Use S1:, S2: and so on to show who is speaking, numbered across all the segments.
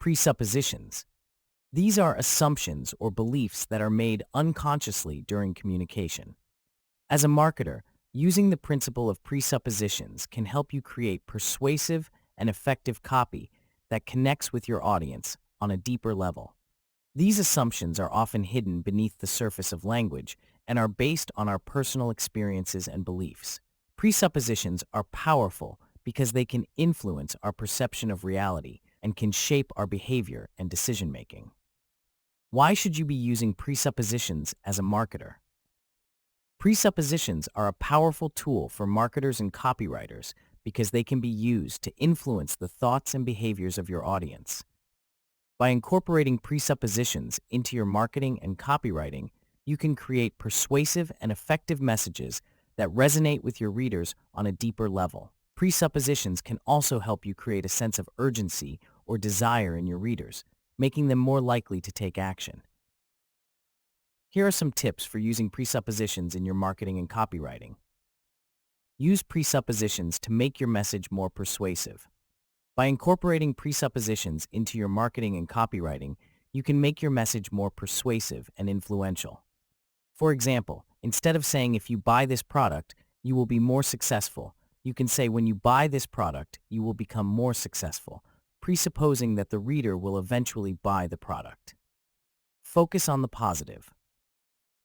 S1: Presuppositions. These are assumptions or beliefs that are made unconsciously during communication. As a marketer, using the principle of presuppositions can help you create persuasive and effective copy that connects with your audience on a deeper level. These assumptions are often hidden beneath the surface of language and are based on our personal experiences and beliefs. Presuppositions are powerful because they can influence our perception of reality and can shape our behavior and decision-making. Why should you be using presuppositions as a marketer? Presuppositions are a powerful tool for marketers and copywriters because they can be used to influence the thoughts and behaviors of your audience. By incorporating presuppositions into your marketing and copywriting, you can create persuasive and effective messages that resonate with your readers on a deeper level. Presuppositions can also help you create a sense of urgency or desire in your readers, making them more likely to take action. Here are some tips for using presuppositions in your marketing and copywriting. Use presuppositions to make your message more persuasive. By incorporating presuppositions into your marketing and copywriting, you can make your message more persuasive and influential. For example, instead of saying if you buy this product, you will be more successful, you can say when you buy this product, you will become more successful, presupposing that the reader will eventually buy the product. Focus on the positive.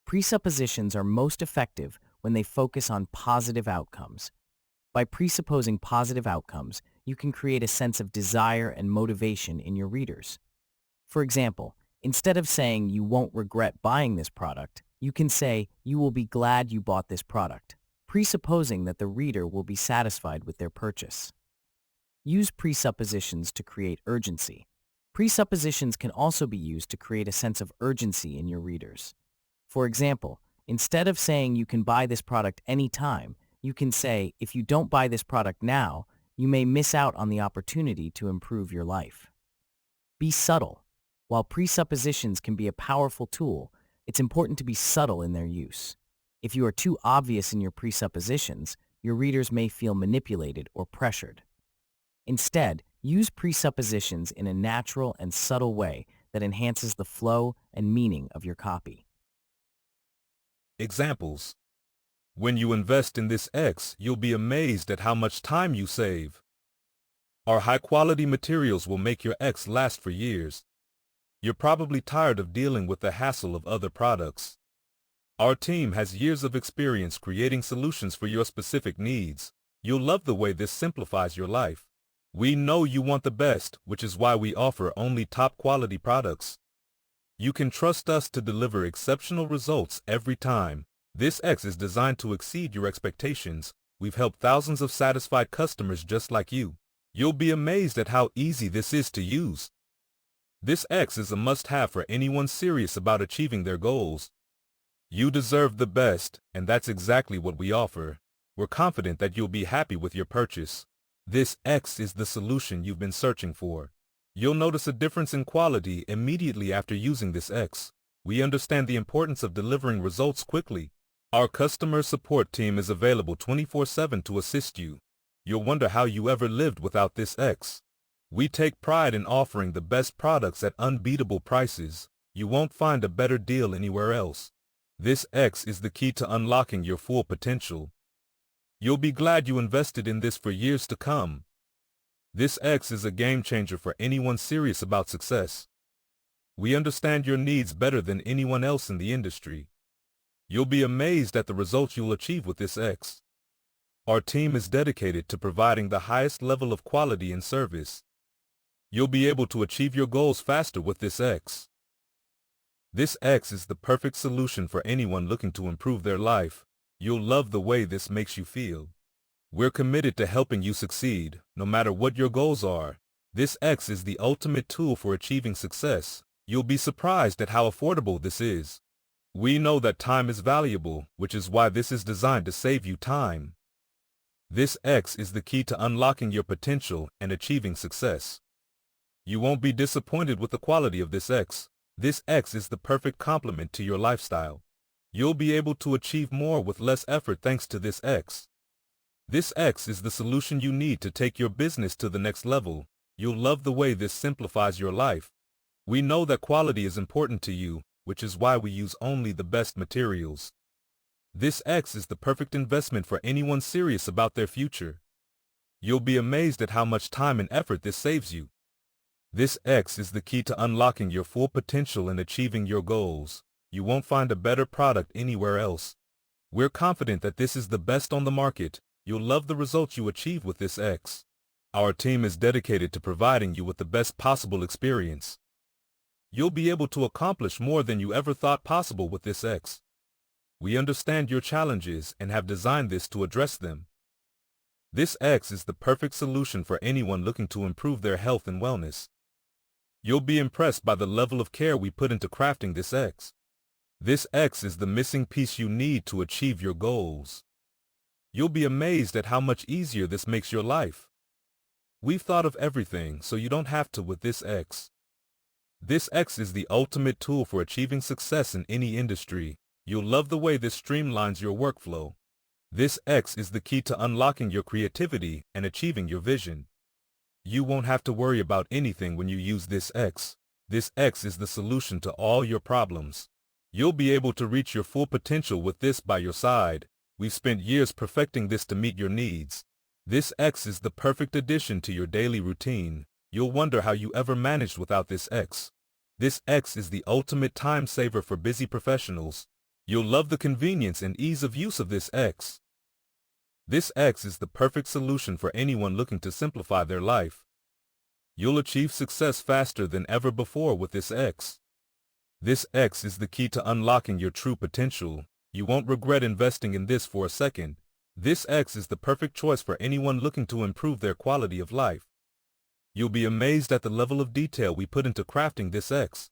S1: Presuppositions are most effective when they focus on positive outcomes. By presupposing positive outcomes, you can create a sense of desire and motivation in your readers. For example, instead of saying you won't regret buying this product, you can say you will be glad you bought this product, presupposing that the reader will be satisfied with their purchase. Use presuppositions to create urgency. Presuppositions can also be used to create a sense of urgency in your readers. For example, instead of saying you can buy this product anytime, you can say if you don't buy this product now, you may miss out on the opportunity to improve your life. Be subtle. While presuppositions can be a powerful tool, it's important to be subtle in their use. If you are too obvious in your presuppositions, your readers may feel manipulated or pressured. Instead, use presuppositions in a natural and subtle way that enhances the flow and meaning of your copy.
S2: Examples. When you invest in this X, you'll be amazed at how much time you save. Our high-quality materials will make your X last for years. You're probably tired of dealing with the hassle of other products. Our team has years of experience creating solutions for your specific needs. You'll love the way this simplifies your life. We know you want the best, which is why we offer only top-quality products. You can trust us to deliver exceptional results every time. This X is designed to exceed your expectations. We've helped thousands of satisfied customers just like you. You'll be amazed at how easy this is to use. This X is a must-have for anyone serious about achieving their goals. You deserve the best, and that's exactly what we offer. We're confident that you'll be happy with your purchase. This X is the solution you've been searching for. You'll notice a difference in quality immediately after using this X. We understand the importance of delivering results quickly. Our customer support team is available 24/7 to assist you. You'll wonder how you ever lived without this X. We take pride in offering the best products at unbeatable prices. You won't find a better deal anywhere else. This X is the key to unlocking your full potential. You'll be glad you invested in this for years to come. This X is a game changer for anyone serious about success. We understand your needs better than anyone else in the industry. You'll be amazed at the results you'll achieve with this X. Our team is dedicated to providing the highest level of quality and service. You'll be able to achieve your goals faster with this X. This X is the perfect solution for anyone looking to improve their life. You'll love the way this makes you feel. We're committed to helping you succeed, no matter what your goals are. This X is the ultimate tool for achieving success. You'll be surprised at how affordable this is. We know that time is valuable, which is why this is designed to save you time. This X is the key to unlocking your potential and achieving success. You won't be disappointed with the quality of this X. This X is the perfect complement to your lifestyle. You'll be able to achieve more with less effort thanks to this X. This X is the solution you need to take your business to the next level. You'll love the way this simplifies your life. We know that quality is important to you, which is why we use only the best materials. This X is the perfect investment for anyone serious about their future. You'll be amazed at how much time and effort this saves you. This X is the key to unlocking your full potential and achieving your goals. You won't find a better product anywhere else. We're confident that this is the best on the market. You'll love the results you achieve with this X. Our team is dedicated to providing you with the best possible experience. You'll be able to accomplish more than you ever thought possible with this X. We understand your challenges and have designed this to address them. This X is the perfect solution for anyone looking to improve their health and wellness. You'll be impressed by the level of care we put into crafting this X. This X is the missing piece you need to achieve your goals. You'll be amazed at how much easier this makes your life. We've thought of everything so you don't have to with this X. This X is the ultimate tool for achieving success in any industry. You'll love the way this streamlines your workflow. This X is the key to unlocking your creativity and achieving your vision. You won't have to worry about anything when you use this X. This X is the solution to all your problems. You'll be able to reach your full potential with this by your side. We've spent years perfecting this to meet your needs. This X is the perfect addition to your daily routine. You'll wonder how you ever managed without this X. This X is the ultimate time saver for busy professionals. You'll love the convenience and ease of use of this X. This X is the perfect solution for anyone looking to simplify their life. You'll achieve success faster than ever before with this X. This X is the key to unlocking your true potential. You won't regret investing in this for a second. This X is the perfect choice for anyone looking to improve their quality of life. You'll be amazed at the level of detail we put into crafting this X.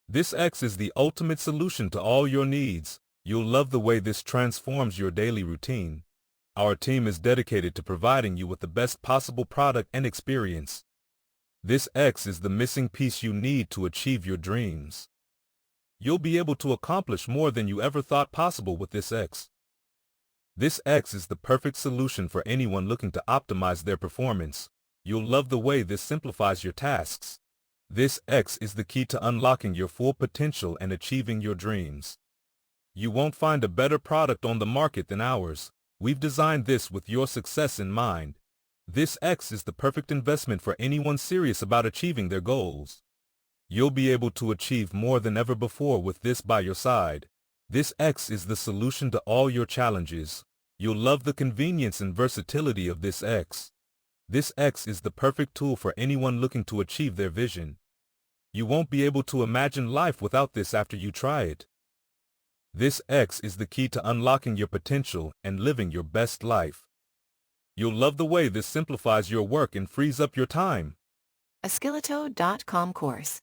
S2: This X is the ultimate solution to all your needs. You'll love the way this transforms your daily routine. Our team is dedicated to providing you with the best possible product and experience. This X is the missing piece you need to achieve your dreams. You'll be able to accomplish more than you ever thought possible with this X. This X is the perfect solution for anyone looking to optimize their performance. You'll love the way this simplifies your tasks. This X is the key to unlocking your full potential and achieving your dreams. You won't find a better product on the market than ours. We've designed this with your success in mind. This X is the perfect investment for anyone serious about achieving their goals. You'll be able to achieve more than ever before with this by your side. This X is the solution to all your challenges. You'll love the convenience and versatility of this X. This X is the perfect tool for anyone looking to achieve their vision. You won't be able to imagine life without this after you try it. This X is the key to unlocking your potential and living your best life. You'll love the way this simplifies your work and frees up your time.
S3: A Skeleto.com course.